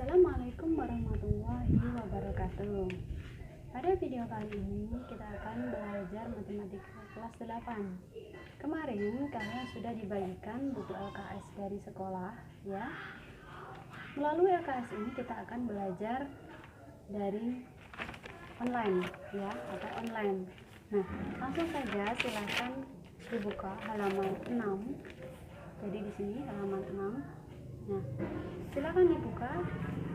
Assalamualaikum warahmatullahi wabarakatuh. Pada video kali ini kita akan belajar matematika kelas 8. Kemarin kalian sudah dibagikan buku LKS dari sekolah ya. Melalui LKS ini kita akan belajar dari online ya, atau online. Nah, langsung saja silahkan dibuka halaman 6. Jadi di sini halaman 6. Nah, silakan dibuka.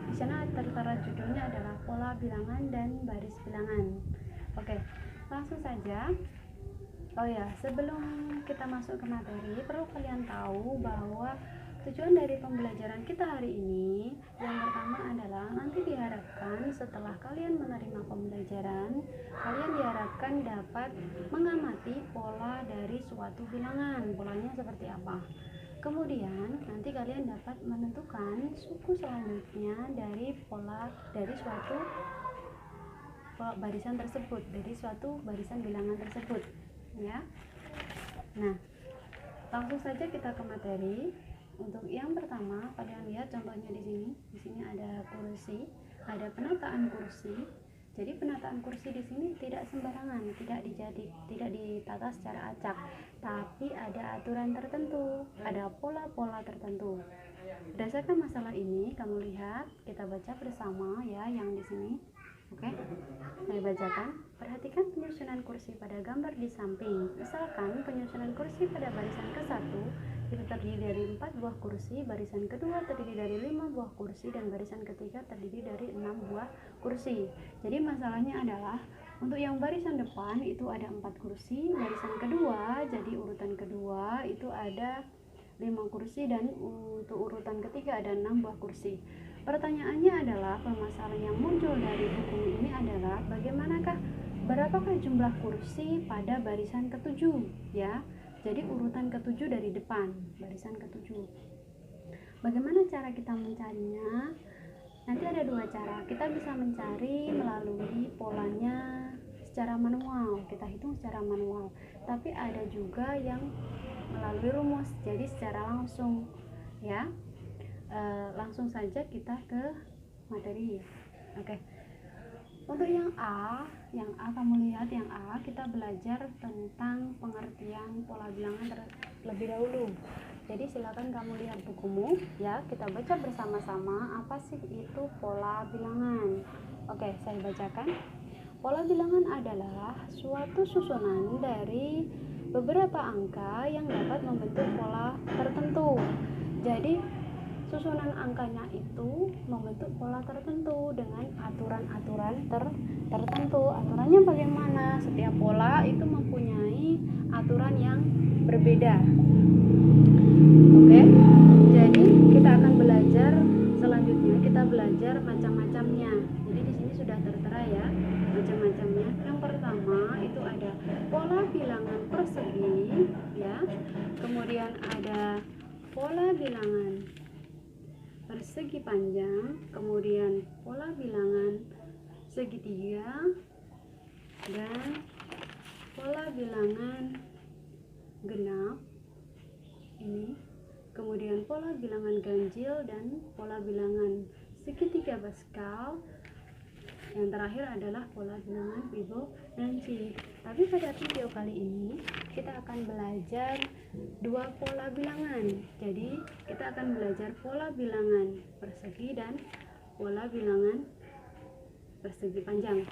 Di sana tertera judulnya adalah pola bilangan dan baris bilangan. Oke, langsung saja. Oh ya, sebelum kita masuk ke materi, perlu kalian tahu bahwa tujuan dari pembelajaran kita hari ini yang pertama adalah nanti diharapkan setelah kalian menerima pembelajaran, kalian diharapkan dapat mengamati pola dari suatu bilangan. Polanya seperti apa? Kemudian nanti kalian dapat menentukan suku selanjutnya dari suatu barisan tersebut, dari suatu barisan bilangan tersebut ya. Nah, langsung saja kita ke materi. Untuk yang pertama, kalian lihat contohnya di sini. Di sini ada kursi, ada penataan kursi. Jadi penataan kursi di sini tidak sembarangan, tidak ditata secara acak, tapi ada aturan tertentu, ada pola-pola tertentu. Berdasarkan masalah ini, kamu lihat, kita baca bersama ya yang di sini. Oke, saya bacakan. Perhatikan penyusunan kursi pada gambar di samping. Misalkan penyusunan kursi pada barisan ke-1 itu terdiri dari 4 buah kursi, barisan kedua terdiri dari 5 buah kursi, dan barisan ketiga terdiri dari 6 buah kursi. Jadi masalahnya adalah untuk yang barisan depan itu ada 4 kursi, barisan kedua, jadi urutan kedua itu ada 5 kursi, dan untuk urutan ketiga ada 6 buah kursi. Pertanyaannya adalah, permasalahan yang muncul dari buku ini adalah berapakah jumlah kursi pada barisan ke-7 ya. Jadi urutan ke-7 dari depan, barisan ke-7. Bagaimana cara kita mencarinya? Nanti ada dua cara. Kita bisa mencari melalui polanya secara manual, kita hitung secara manual. Tapi ada juga yang melalui rumus, jadi secara langsung ya. Langsung saja kita ke materi. Oke. Untuk yang A kamu lihat yang A, kita belajar tentang pengertian pola bilangan terlebih dahulu. Jadi silakan kamu lihat bukumu ya, kita baca bersama-sama apa sih itu pola bilangan. Oke, saya bacakan. Pola bilangan adalah suatu susunan dari beberapa angka yang dapat membentuk pola tertentu. Jadi susunan angkanya itu membentuk pola tertentu dengan aturan-aturan tertentu. Aturannya bagaimana? Setiap pola itu mempunyai aturan yang berbeda. Oke, jadi kita akan belajar selanjutnya, kita belajar macam-macamnya. Jadi di sini sudah tertera ya macam-macamnya. Yang pertama itu ada pola bilangan persegi ya. Kemudian ada pola bilangan persegi panjang, kemudian pola bilangan segitiga, dan pola bilangan genap ini, kemudian pola bilangan ganjil, dan pola bilangan segitiga Pascal. Yang terakhir adalah pola bilangan Fibonacci. Tapi pada video kali ini kita akan belajar dua pola bilangan. Jadi kita akan belajar pola bilangan persegi dan pola bilangan persegi panjang.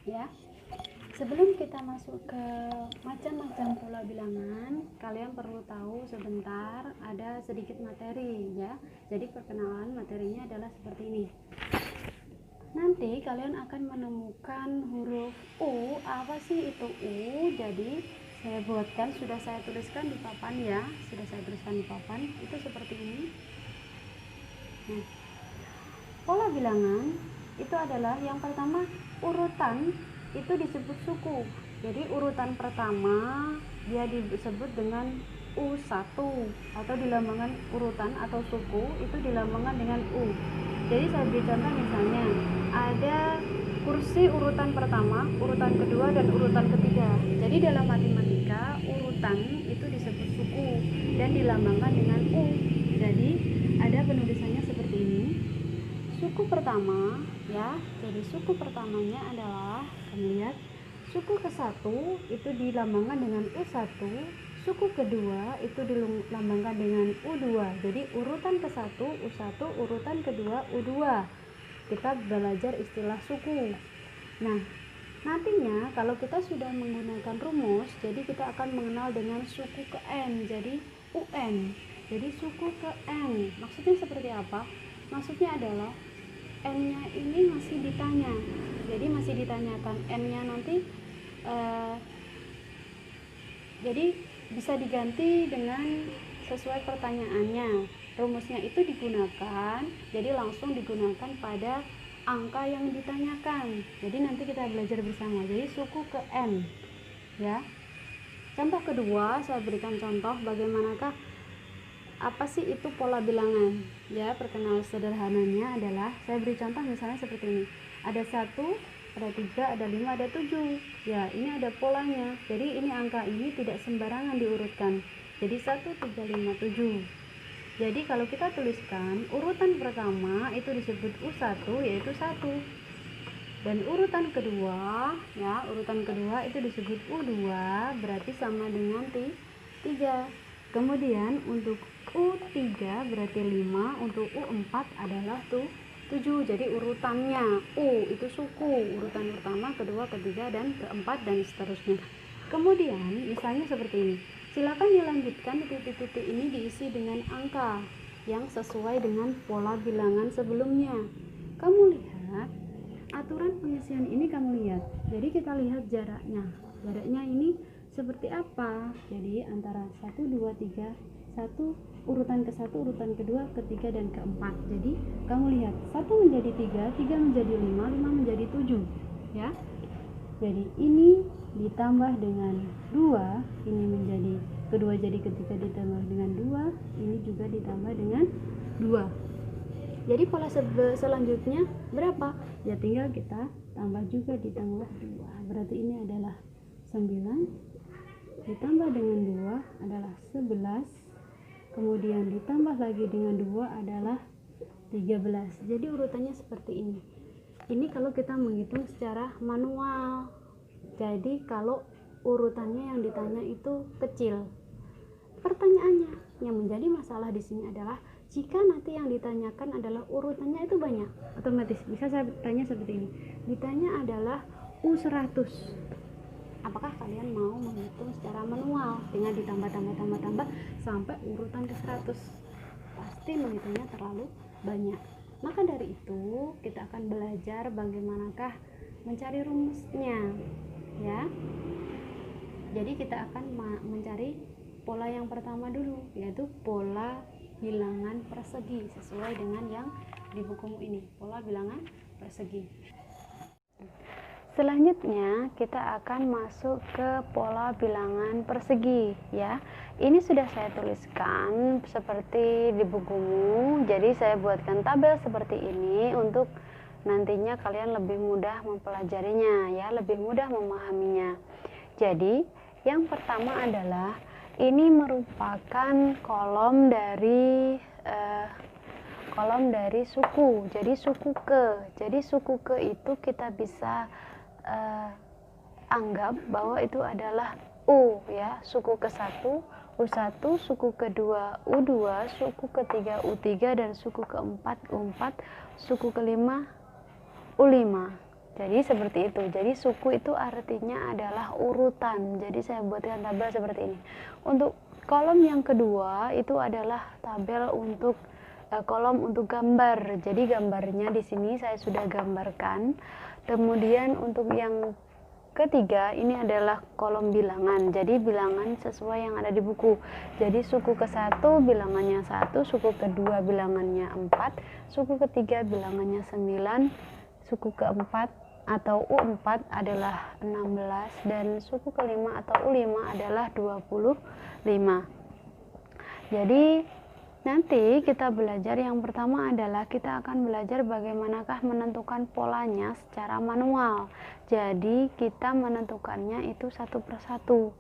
Ya. Sebelum kita masuk ke macam-macam pola bilangan, kalian perlu tahu sebentar, ada sedikit materi ya. Jadi perkenalan materinya adalah seperti ini. Nanti kalian akan menemukan huruf U. Apa sih itu U? Jadi saya buatkan, sudah saya tuliskan di papan ya. Sudah saya tuliskan di papan. Itu seperti ini. Nah, pola bilangan itu adalah yang pertama urutan itu disebut suku. Jadi urutan pertama dia disebut dengan U1 atau dilambangkan urutan atau suku itu dilambangkan dengan U. Jadi saya beri contoh, misalnya ada kursi urutan pertama, urutan kedua, dan urutan ketiga. Jadi dalam matematika urutan itu disebut suku dan dilambangkan dengan U. Jadi pertama ya, jadi suku pertamanya adalah, kamu lihat, suku ke-1 itu dilambangkan dengan U1, suku kedua itu dilambangkan dengan U2. Jadi urutan ke-1 U1, urutan kedua U2. Kita belajar istilah suku. Nah, nantinya kalau kita sudah menggunakan rumus, jadi kita akan mengenal dengan suku ke N, jadi UN. Jadi suku ke N, maksudnya seperti apa? Maksudnya adalah N-nya ini masih ditanya, jadi masih ditanyakan N-nya nanti jadi bisa diganti dengan sesuai pertanyaannya. Rumusnya itu digunakan, jadi langsung digunakan pada angka yang ditanyakan. Jadi nanti kita belajar bersama. Jadi suku ke N ya. Contoh kedua, saya berikan contoh bagaimanakah apa sih itu pola bilangan ya. Perkenal sederhananya adalah saya beri contoh misalnya seperti ini, ada 1, ada 3, ada 5, ada 7 ya. Ini ada polanya, jadi ini angka ini tidak sembarangan diurutkan, jadi 1, 3, 5, 7. Jadi kalau kita tuliskan urutan pertama itu disebut U1 yaitu 1, dan urutan kedua ya, urutan kedua itu disebut U2 berarti sama dengan 3. Kemudian untuk U3 berarti 5, untuk U4 adalah 7. Jadi urutannya U itu suku, urutan pertama, kedua, ketiga, dan keempat, dan seterusnya. Kemudian misalnya seperti ini, silakan dilanjutkan titik-titik ini diisi dengan angka yang sesuai dengan pola bilangan sebelumnya. Kamu lihat aturan pengisian ini, kamu lihat. Jadi kita lihat jaraknya ini seperti apa. Jadi antara 1, 2, 3, 1 urutan ke-1, urutan kedua, ketiga, dan keempat. Jadi kamu lihat 1 menjadi 3, 3 menjadi 5, 5 menjadi 7 ya. Jadi ini ditambah dengan 2, ini menjadi kedua, jadi ketiga ditambah dengan 2, ini juga ditambah dengan 2. Jadi pola selanjutnya berapa? Ya tinggal kita tambah juga ditambah 2. Berarti ini adalah 9 ditambah dengan 2 adalah 11. Kemudian ditambah lagi dengan 2 adalah 13. Jadi urutannya seperti ini. Ini kalau kita menghitung secara manual. Jadi kalau urutannya yang ditanya itu kecil. Pertanyaannya yang menjadi masalah di sini adalah jika nanti yang ditanyakan adalah urutannya itu banyak, otomatis bisa saya tanya seperti ini. Ditanya adalah U100. Apakah kalian mau menghitung secara manual dengan ditambah sampai urutan ke 100? Pasti menghitungnya terlalu banyak. Maka dari itu kita akan belajar bagaimanakah mencari rumusnya ya. Jadi kita akan mencari pola yang pertama dulu, yaitu pola bilangan persegi sesuai dengan yang di bukumu ini, pola bilangan persegi. Selanjutnya kita akan masuk ke pola bilangan persegi ya. Ini sudah saya tuliskan seperti di bukumu. Jadi saya buatkan tabel seperti ini untuk nantinya kalian lebih mudah mempelajarinya ya, lebih mudah memahaminya. Jadi yang pertama adalah ini merupakan kolom dari suku. Jadi suku ke. Jadi suku ke itu kita bisa anggap bahwa itu adalah U ya, suku ke-1 U1, suku kedua U2, suku ketiga U3, dan suku keempat U4, suku kelima U5. Jadi seperti itu. Jadi suku itu artinya adalah urutan. Jadi saya buatkan tabel seperti ini. Untuk kolom yang kedua itu adalah tabel untuk kolom untuk gambar. Jadi gambarnya di sini saya sudah gambarkan. Kemudian untuk yang ketiga ini adalah kolom bilangan. Jadi bilangan sesuai yang ada di buku. Jadi suku ke-1 bilangannya 1, suku kedua bilangannya 4, suku ketiga bilangannya 9, suku keempat atau U4 adalah 16, dan suku kelima atau U5 adalah 25. Jadi nanti kita belajar yang pertama adalah kita akan belajar bagaimanakah menentukan polanya secara manual. Jadi kita menentukannya itu satu persatu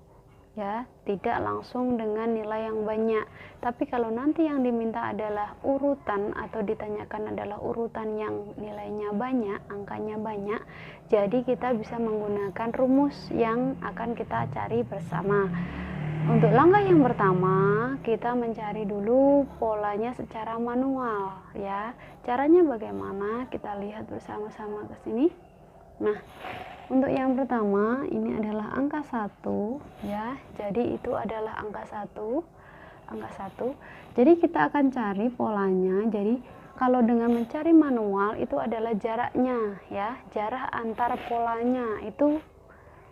ya, tidak langsung dengan nilai yang banyak. Tapi kalau nanti yang diminta adalah urutan atau ditanyakan adalah urutan yang nilainya banyak, angkanya banyak, jadi kita bisa menggunakan rumus yang akan kita cari bersama. Untuk langkah yang pertama, kita mencari dulu polanya secara manual, ya. Caranya bagaimana? Kita lihat bersama-sama ke sini. Nah, untuk yang pertama ini adalah angka 1, ya. Jadi itu adalah angka 1. Jadi kita akan cari polanya. Jadi kalau dengan mencari manual itu adalah jaraknya, ya. Jarak antar polanya itu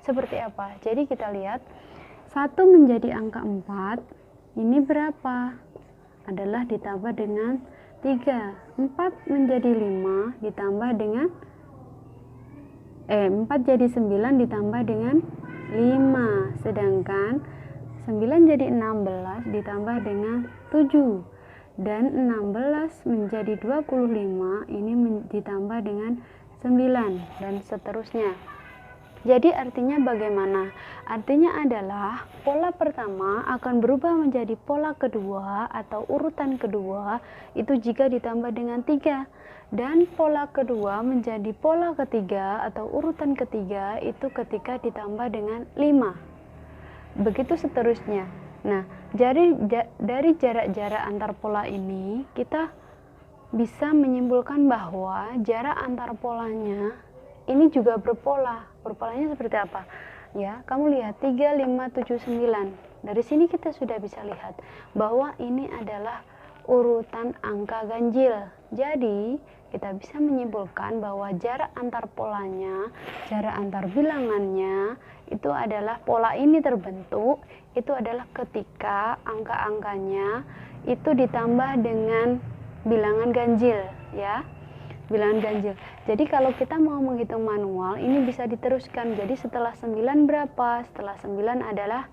seperti apa? Jadi kita lihat 1 menjadi angka 4, ini berapa? Adalah ditambah dengan 3. 4 menjadi 5 ditambah dengan 4 jadi 9 ditambah dengan 5. Sedangkan 9 jadi 16 ditambah dengan 7. Dan 16 menjadi 25 ini ditambah dengan 9 dan seterusnya. Jadi artinya bagaimana? Artinya adalah pola pertama akan berubah menjadi pola kedua atau urutan kedua itu jika ditambah dengan 3. Dan pola kedua menjadi pola ketiga atau urutan ketiga itu ketika ditambah dengan 5. Begitu seterusnya. Nah, dari jarak-jarak antar pola ini kita bisa menyimpulkan bahwa jarak antar polanya ini juga berpola. Berpolanya seperti apa? Ya, kamu lihat 3, 5, 7, 9. Dari sini kita sudah bisa lihat bahwa ini adalah urutan angka ganjil. Jadi, kita bisa menyimpulkan bahwa jarak antar polanya, jarak antar bilangannya itu adalah pola ini terbentuk, itu adalah ketika angka-angkanya itu ditambah dengan bilangan ganjil, ya. Bilangan ganjil. Jadi kalau kita mau menghitung manual ini bisa diteruskan. Jadi setelah 9 berapa? Setelah 9 adalah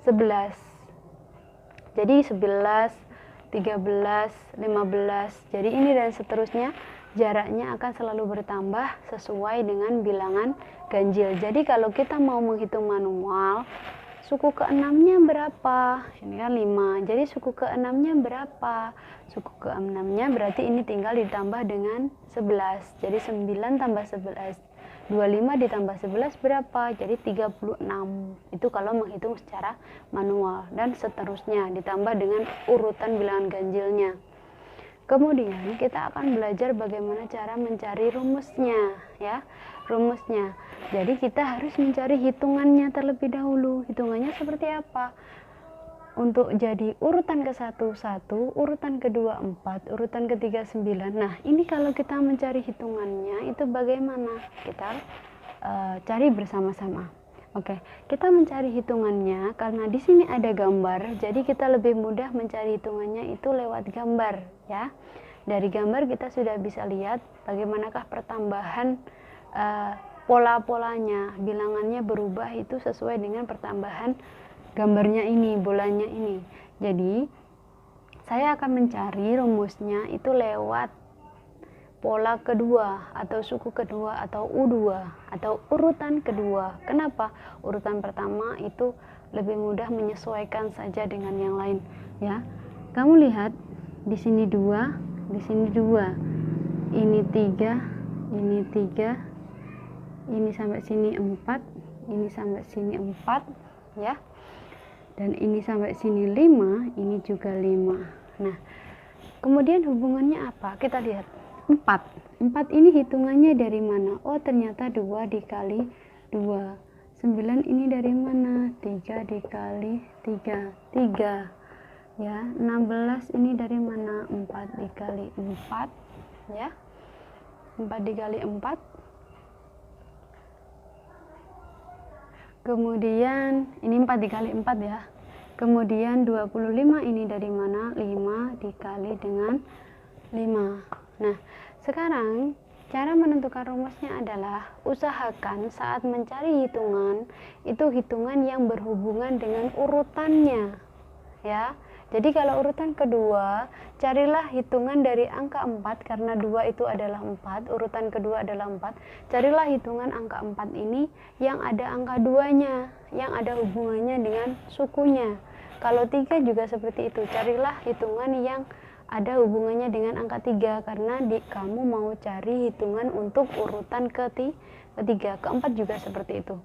11. Jadi 11, 13, 15. Jadi ini dan seterusnya jaraknya akan selalu bertambah sesuai dengan bilangan ganjil. Jadi kalau kita mau menghitung manual, suku ke-6-nya berapa? Ini kan 5. Jadi suku ke-6-nya berapa? Suku ke-6-nya berarti ini tinggal ditambah dengan 11. Jadi 9 tambah 11. 25 ditambah 11 berapa? Jadi 36. Itu kalau menghitung secara manual. Dan seterusnya ditambah dengan urutan bilangan ganjilnya. Kemudian kita akan belajar bagaimana cara mencari rumusnya, ya. Rumusnya. Jadi kita harus mencari hitungannya terlebih dahulu. Hitungannya seperti apa? Untuk jadi urutan ke-1 1, urutan kedua 4, urutan ketiga 9. Nah, ini kalau kita mencari hitungannya itu bagaimana? Kita cari bersama-sama. Oke, kita mencari hitungannya karena di sini ada gambar. Jadi kita lebih mudah mencari hitungannya itu lewat gambar, ya. Dari gambar kita sudah bisa lihat bagaimanakah pertambahan pola-polanya, bilangannya berubah itu sesuai dengan pertambahan gambarnya ini, bolanya ini. Jadi saya akan mencari rumusnya itu lewat pola kedua atau suku kedua atau U2 atau urutan kedua. Kenapa? Urutan pertama itu lebih mudah menyesuaikan saja dengan yang lain, ya. Kamu lihat di sini 2, di sini 2. Ini 3, ini 3. Ini sampai sini 4, ini sampai sini 4, ya. Dan ini sampai sini 5, ini juga 5. Nah, kemudian hubungannya apa? Kita lihat 4. 4 ini hitungannya dari mana? Oh, ternyata 2 dikali 2. 9 ini dari mana? 3 dikali 3. 3. Ya, 16 ini dari mana? 4 dikali 4, ya. 4 dikali 4. Kemudian ini 4 dikali 4, ya. Kemudian 25 ini dari mana? 5 dikali dengan 5. Nah, sekarang cara menentukan rumusnya adalah usahakan saat mencari hitungan itu hitungan yang berhubungan dengan urutannya, ya. Jadi kalau urutan kedua, carilah hitungan dari angka 4, karena 2 itu adalah 4, urutan kedua adalah 4. Carilah hitungan angka 4 ini yang ada angka 2-nya, yang ada hubungannya dengan sukunya. Kalau 3 juga seperti itu, carilah hitungan yang ada hubungannya dengan angka 3, karena kamu mau cari hitungan untuk urutan ketiga. Keempat juga seperti itu.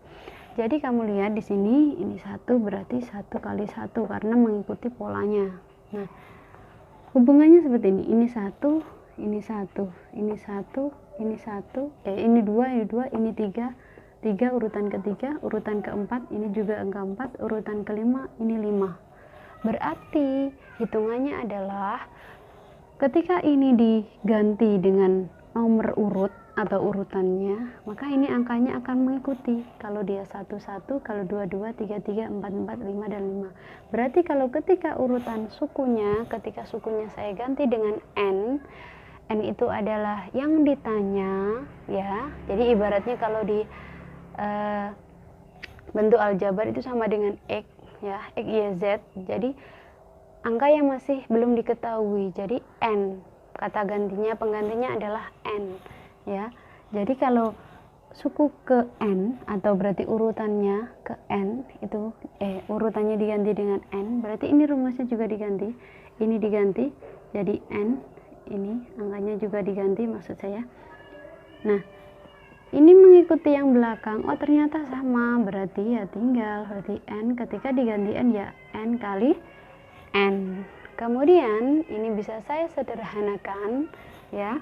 Jadi kamu lihat di sini, ini 1 berarti 1 kali 1 karena mengikuti polanya. Nah, hubungannya seperti ini. Ini 1, ini 1, ini 1, ini 1, ini 2, ini 2, ini 3. 3 urutan ketiga, urutan keempat, ini juga angka 4, urutan kelima, ini 5. Berarti hitungannya adalah ketika ini diganti dengan nomor urut atau urutannya, maka ini angkanya akan mengikuti. Kalau dia 1 1, kalau 2 2, 3 3, 4 4, 5 dan 5. Berarti kalau ketika urutan sukunya, ketika sukunya saya ganti dengan n itu adalah yang ditanya, ya. Jadi ibaratnya kalau di bentuk aljabar itu sama dengan x, ya, x y z. Jadi angka yang masih belum diketahui, jadi n, kata gantinya, penggantinya adalah n, ya. Jadi kalau suku ke n, atau berarti urutannya ke n, itu urutannya diganti dengan n, berarti ini rumusnya juga diganti, ini diganti jadi n, ini angkanya juga diganti maksud saya. Nah, ini mengikuti yang belakang, oh ternyata sama, berarti ya tinggal, berarti n ketika diganti n ya n kali n. Kemudian ini bisa saya sederhanakan, ya,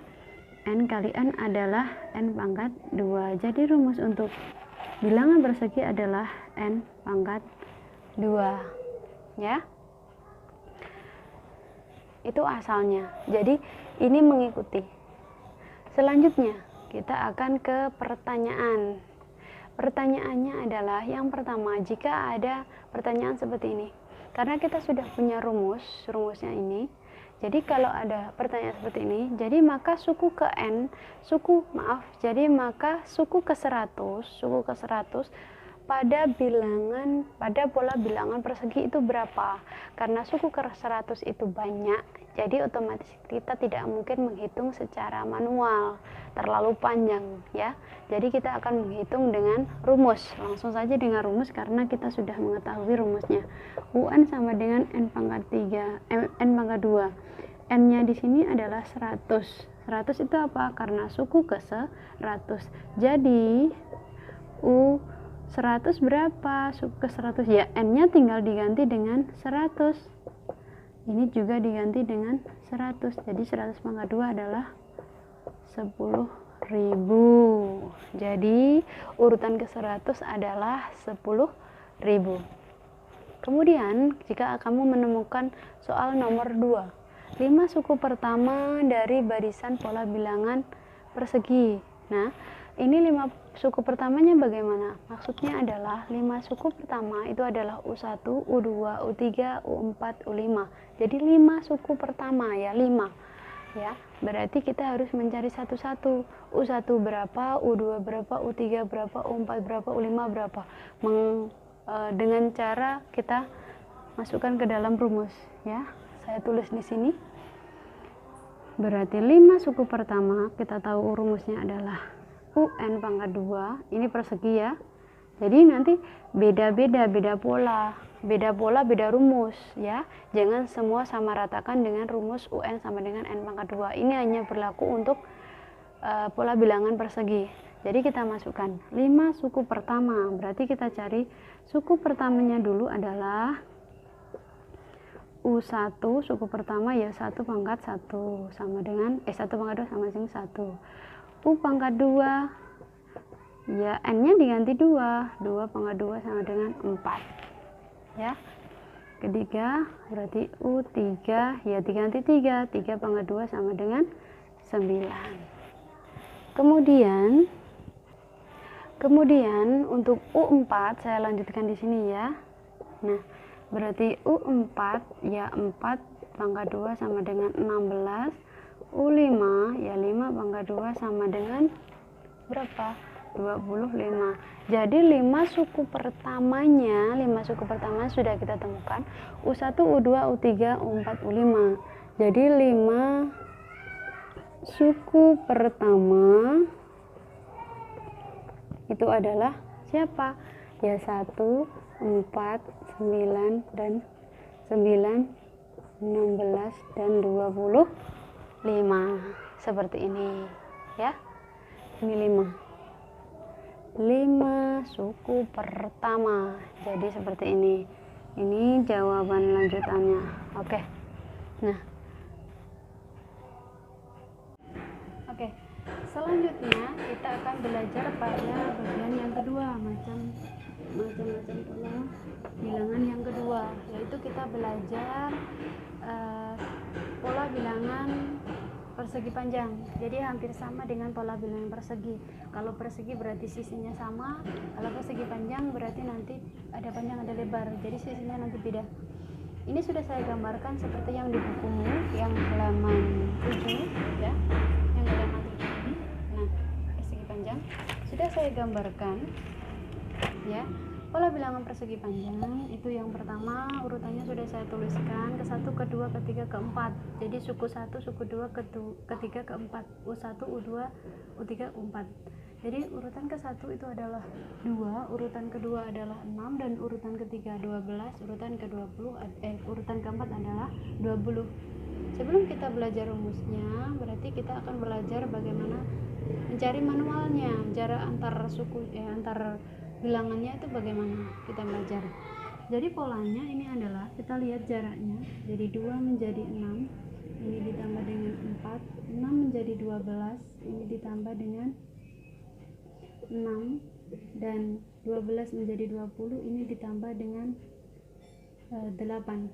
n kali n adalah n pangkat 2. Jadi rumus untuk bilangan persegi adalah n pangkat 2, ya. Itu asalnya. Jadi ini mengikuti. Selanjutnya kita akan ke pertanyaan. Pertanyaannya adalah yang pertama, jika ada pertanyaan seperti ini, karena kita sudah punya rumusnya ini. Jadi kalau ada pertanyaan seperti ini, jadi maka suku ke n, maka suku ke 100 pada pola bilangan persegi itu berapa? Karena suku ke 100 itu banyak, jadi otomatis kita tidak mungkin menghitung secara manual, terlalu panjang, ya. Jadi kita akan menghitung dengan rumus, langsung saja dengan rumus karena kita sudah mengetahui rumusnya. UN sama dengan n pangkat 2. N-nya di sini adalah 100. 100 itu apa? Karena suku ke 100. Jadi U 100 berapa? Suku ke 100, ya n-nya tinggal diganti dengan 100. Ini juga diganti dengan 100. Jadi 100 pangkat 2 adalah 10.000. Jadi urutan ke 100 adalah 10.000. Kemudian jika kamu menemukan soal nomor 2, 5 suku pertama dari barisan pola bilangan persegi. Nah, ini 5 suku pertamanya bagaimana? Maksudnya adalah 5 suku pertama itu adalah U1, U2, U3, U4, U5. Jadi 5 suku pertama, ya, 5. Ya, berarti kita harus mencari satu-satu. U1 berapa, U2 berapa, U3 berapa, U4 berapa, U5 berapa. Dengan cara kita masukkan ke dalam rumus, ya. Saya tulis di sini. Berarti 5 suku pertama kita tahu rumusnya adalah UN pangkat 2. Ini persegi, ya. Jadi nanti beda pola, beda rumus, ya. Jangan semua sama ratakan dengan rumus UN sama dengan N pangkat 2. Ini hanya berlaku untuk pola bilangan persegi. Jadi kita masukkan 5 suku pertama. Berarti kita cari suku pertamanya dulu adalah U1, suku pertama ya 1 pangkat 1 sama dengan 1 pangkat 2 sama dengan 1. U pangkat 2 ya n-nya diganti 2 pangkat 2 sama dengan 4, ya. Ketiga berarti U3 ya diganti 3 pangkat 2 sama dengan 9. Kemudian untuk U4 saya lanjutkan di sini, ya. Nah, berarti U4 ya 4 pangkat 2 sama dengan 16. U5 ya 5 pangkat 2 sama dengan berapa? 25. Jadi 5 suku pertamanya sudah kita temukan, U1, U2, U3, U4, U5. Jadi 5 suku pertama itu adalah siapa? Ya 1, 4, 9 dan 9, 16 dan 25. Seperti ini ya. Ini 5 suku pertama. Jadi seperti ini. Ini jawaban lanjutannya. Oke. Nah. Oke. Selanjutnya kita akan belajar pada bagian yang kedua, macam-macam pola bilangan yang kedua, yaitu kita belajar pola bilangan persegi panjang. Jadi hampir sama dengan pola bilangan persegi. Kalau persegi berarti sisinya sama, kalau persegi panjang berarti nanti ada panjang ada lebar, jadi sisinya nanti beda. Ini sudah saya gambarkan seperti yang di bukumu yang halaman 7 ya, yang halaman 7 ini. Nah, persegi panjang sudah saya gambarkan ya. Pola bilangan persegi panjang itu yang pertama urutannya sudah saya tuliskan, ke-1, ke-2, ke-3, ke-4. Jadi suku 1, suku 2, ke-3, ke-4, U1, U2, U3, U4. Jadi urutan ke-1 itu adalah 2, urutan kedua adalah 6, dan urutan ketiga 12, urutan ke-20 urutan keempat adalah 20. Sebelum kita belajar rumusnya, berarti kita akan belajar bagaimana mencari manualnya, jarak antar suku antar bilangannya itu bagaimana kita belajar. Jadi polanya ini adalah kita lihat jaraknya, jadi 2 menjadi 6, ini ditambah dengan 4, 6 menjadi 12, ini ditambah dengan 6, dan 12 menjadi 20, ini ditambah dengan 8.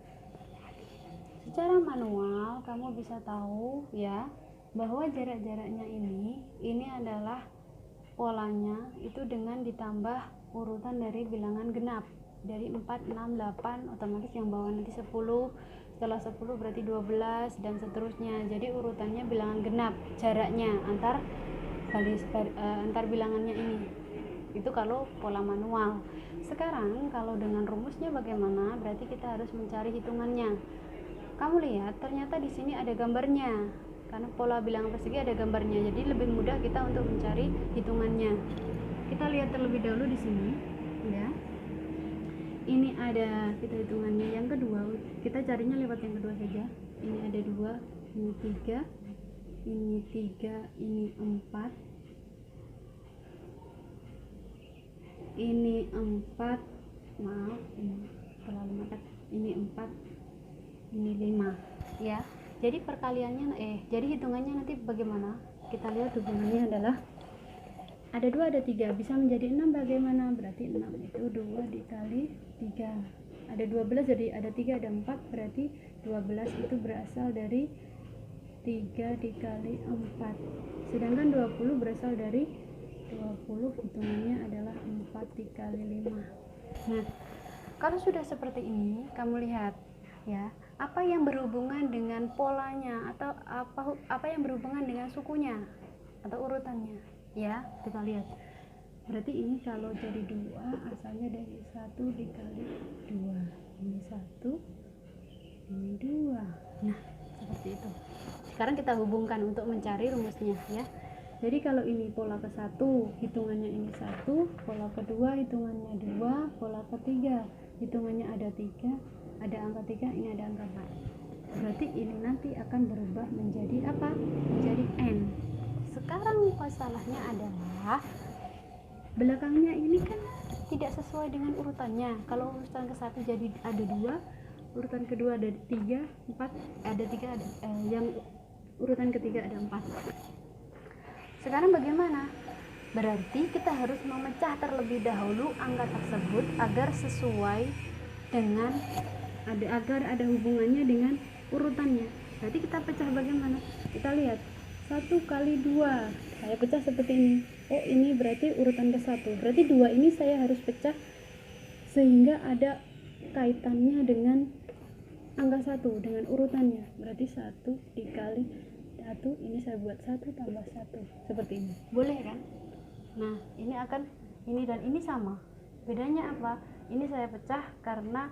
Secara manual kamu bisa tahu ya bahwa jarak-jaraknya ini adalah polanya itu dengan ditambah urutan dari bilangan genap, dari 4, 6, 8, otomatis yang bawah nanti 10, setelah 10 berarti 12 dan seterusnya. Jadi urutannya bilangan genap jaraknya antar bilangannya ini. Itu kalau pola manual. Sekarang kalau dengan rumusnya bagaimana? Berarti kita harus mencari hitungannya. Kamu lihat ternyata di sini ada gambarnya. Karena pola bilangan persegi ada gambarnya, jadi lebih mudah kita untuk mencari hitungannya. Kita lihat terlebih dahulu di sini, ya. Ini ada kita hitungannya yang kedua. Kita carinya lewat yang kedua saja. Ini ada 2, ini 3, ini 3, ini 4, ini 4. Maaf, ini terlalu mepet. Ini 4, ini 5, ya. Jadi perkaliannya jadi hitungannya nanti bagaimana? Kita lihat hubungannya adalah ada 2 ada 3 bisa menjadi 6 bagaimana? Berarti 6 itu 2 dikali 3. Ada 12 jadi ada 3 ada 4, berarti 12 itu berasal dari 3 dikali 4. Sedangkan 20 berasal dari 20, hitungannya adalah 4 dikali 5. Nah, kalau sudah seperti ini, kamu lihat ya, apa yang berhubungan dengan polanya atau apa yang berhubungan dengan sukunya atau urutannya ya. Kita lihat, berarti ini kalau jadi 2 asalnya dari 1 dikali 2, ini 1, ini 2. Nah, seperti itu. Sekarang kita hubungkan untuk mencari rumusnya ya. Jadi kalau ini pola ke-1 hitungannya ini 1, pola kedua hitungannya 2, pola ketiga hitungannya ada 3, ada angka 3, ini ada angka 4. Berarti ini nanti akan berubah menjadi apa? Menjadi n. Sekarang masalahnya adalah belakangnya ini kan tidak sesuai dengan urutannya. Kalau urutan ke-1 jadi ada 2, urutan kedua ada 3, 4, ada 3, ada yang urutan ketiga ada 4. Sekarang bagaimana? Berarti kita harus memecah terlebih dahulu angka tersebut agar sesuai dengan agar ada hubungannya dengan urutannya. Berarti kita pecah bagaimana? Kita lihat 1 kali 2, saya pecah seperti ini. Oh, ini berarti urutan ke-1. Berarti 2 ini saya harus pecah sehingga ada kaitannya dengan angka 1, dengan urutannya. Berarti 1 dikali 1, ini saya buat 1 tambah 1 seperti ini. Boleh kan? Nah, ini dan ini sama. Bedanya apa? Ini saya pecah karena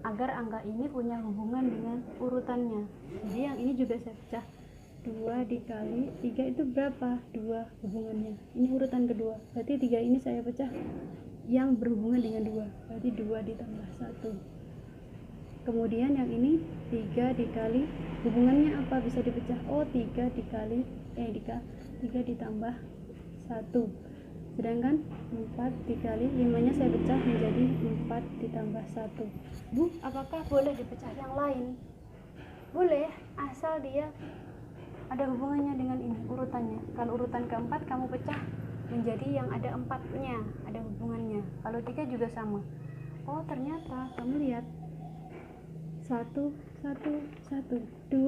agar angka ini punya hubungan dengan urutannya. Jadi yang ini juga saya pecah. 2 dikali 3 itu berapa? 2 hubungannya. Ini urutan kedua. Berarti 3 ini saya pecah yang berhubungan dengan 2. Berarti 2 ditambah 1. Kemudian yang ini 3 dikali hubungannya apa, bisa dipecah? Oh, 3 dikali 3 ditambah 1. Sedangkan 4 dikali 5 nya saya pecah menjadi 4 ditambah 1. Bu, apakah boleh dipecah yang lain? Boleh, asal dia ada hubungannya dengan ini urutannya. Kalau urutan keempat kamu pecah menjadi yang ada 4-nya, ada hubungannya. Kalau 3 juga sama. Oh, ternyata kamu lihat 1 1 1 2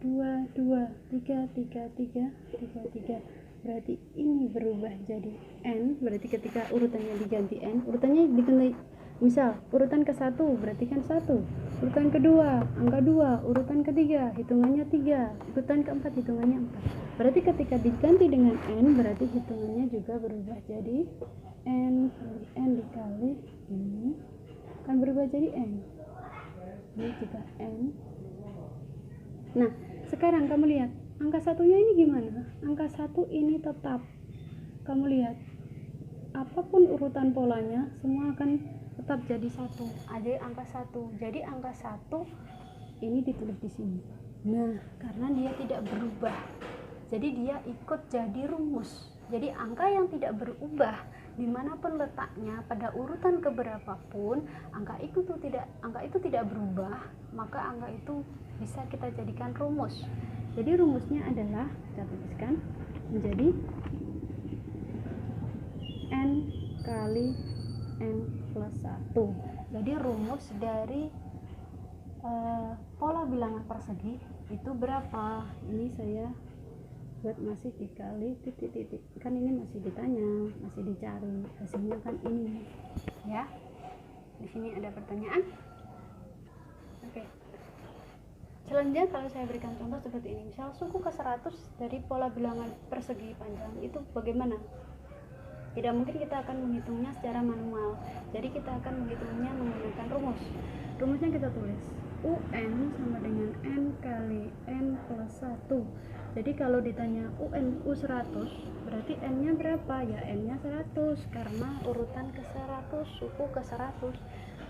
2 2 3 3 3 3 3. Berarti ini berubah jadi n. Berarti ketika urutannya diganti n, urutannya diganti, misal urutan ke-1 berarti kan 1, urutan kedua angka 2, urutan ketiga hitungannya 3, urutan keempat hitungannya 4. Berarti ketika diganti dengan n, berarti hitungannya juga berubah jadi n kali n dikali ini kan berubah jadi n. Ini juga n. Nah, sekarang kamu lihat angka satunya ini gimana? Angka 1 ini tetap. Kamu lihat, apapun urutan polanya, semua akan tetap jadi 1. Ada angka 1. Jadi angka 1 ini ditulis di sini. Nah, karena dia tidak berubah, jadi dia ikut jadi rumus. Jadi angka yang tidak berubah dimanapun letaknya, pada urutan keberapapun, angka itu tidak berubah, maka angka itu bisa kita jadikan rumus. Jadi rumusnya adalah, kita tuliskan menjadi n kali n plus 1. Jadi rumus dari pola bilangan persegi itu berapa? Ini saya buat masih dikali titik-titik. Kan ini masih ditanya, masih dicari. Hasilnya kan ini. Ya. Di sini ada pertanyaan. Oke. Selanjutnya kalau saya berikan contoh seperti ini, misal suku ke-100 dari pola bilangan persegi panjang itu bagaimana? Tidak mungkin kita akan menghitungnya secara manual. Jadi kita akan menghitungnya menggunakan rumus. Rumusnya kita tulis UN sama dengan N kali N plus 1. Jadi kalau ditanya UN U100, berarti N-nya berapa? Ya N-nya 100 karena urutan ke-100, suku ke-100.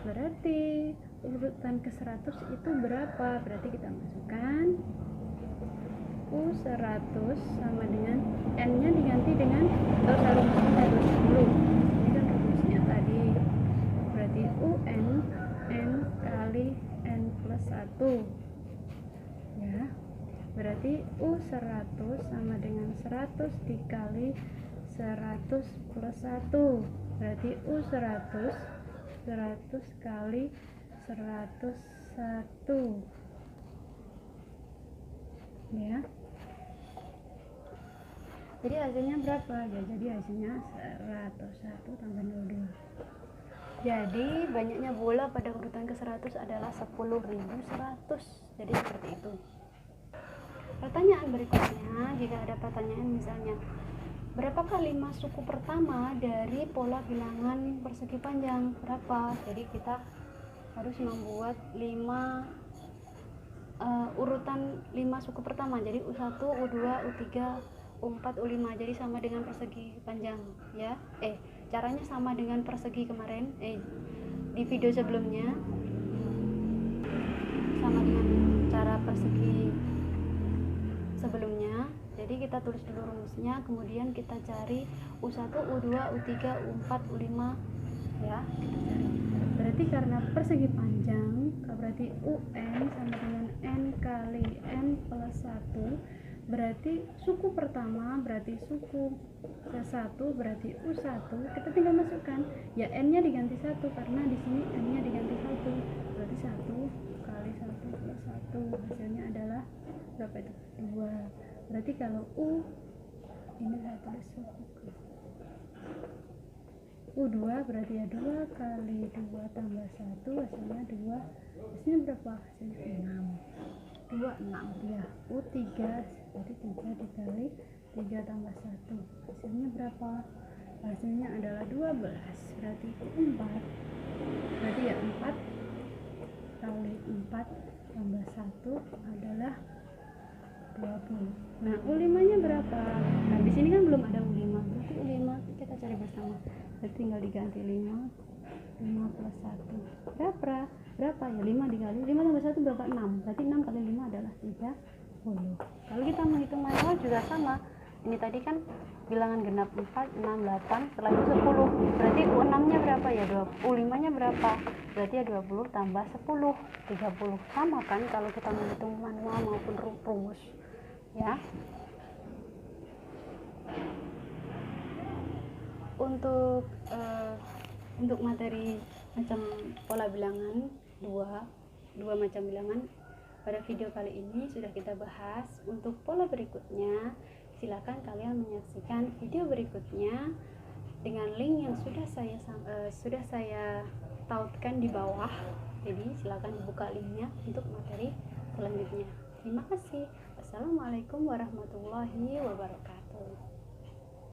Berarti urutan ke-100 itu berapa? Berarti kita masukkan U100 sama dengan N-nya diganti dengan rumusnya dulu. Ini kan rumusnya tadi. Berarti UN N kali N plus 1. Ya. Berarti U100 sama dengan 100 dikali 100 plus 1. Berarti U100 100 kali 101. Ya. Jadi hasilnya berapa? Ya, jadi hasilnya 101 tambah 02. Jadi banyaknya bola pada urutan ke-100 adalah 10.100. Jadi seperti itu. Pertanyaan berikutnya, jika ada pertanyaan misalnya, berapakah 5 suku pertama dari pola bilangan persegi panjang? Berapa? Jadi kita harus membuat 5 urutan 5 suku pertama. Jadi U1, U2, U3, U4, U5. Jadi sama dengan persegi panjang, ya. Caranya sama dengan persegi kemarin, di video sebelumnya. Sama dengan cara persegi sebelumnya. Jadi kita tulis dulu rumusnya, kemudian kita cari U1, U2, U3, U4, U5, ya. Kita cari. Berarti karena persegi panjang, berarti UN sama dengan N kali N plus 1. Berarti suku pertama, berarti suku ke-1, berarti U1. Kita tinggal masukkan, ya N-nya diganti 1 karena di sini N-nya diganti 1. Berarti 1 kali 1 plus 1. Hasilnya adalah berapa itu? 2. Berarti kalau U, ini saya tulis suku U2 berarti ya 2 kali 2 tambah 1, hasilnya 2. Hasilnya berapa? Hasilnya 6. 6 ya. U3 berarti 3 dikali 3 tambah 1, hasilnya berapa? hasilnya adalah 12, berarti 4, berarti ya 4 kali 4 tambah 1 adalah 20. Nah, U5 nya berapa? Nah, di sini kan belum ada U5, berarti U5 kita cari bersama. Berarti tinggal diganti 5 plus 1 berapa ya? 5 dikali 5 tambah 1 berapa? 6. Berarti 6 kali 5 adalah 30. Kalau kita menghitung manual juga sama. Ini tadi kan bilangan genap 4, 6, 8, setelah itu 10. Berarti U6 nya berapa ya? U5 nya berapa? Berarti ya 20 tambah 10, 30. Sama kan kalau kita menghitung manual maupun rumus ya. Untuk materi macam pola bilangan dua macam bilangan pada video kali ini sudah kita bahas. Untuk pola berikutnya silakan kalian menyaksikan video berikutnya dengan link yang sudah saya tautkan di bawah. Jadi silakan buka linknya untuk materi selanjutnya. Terima kasih. Assalamualaikum warahmatullahi wabarakatuh.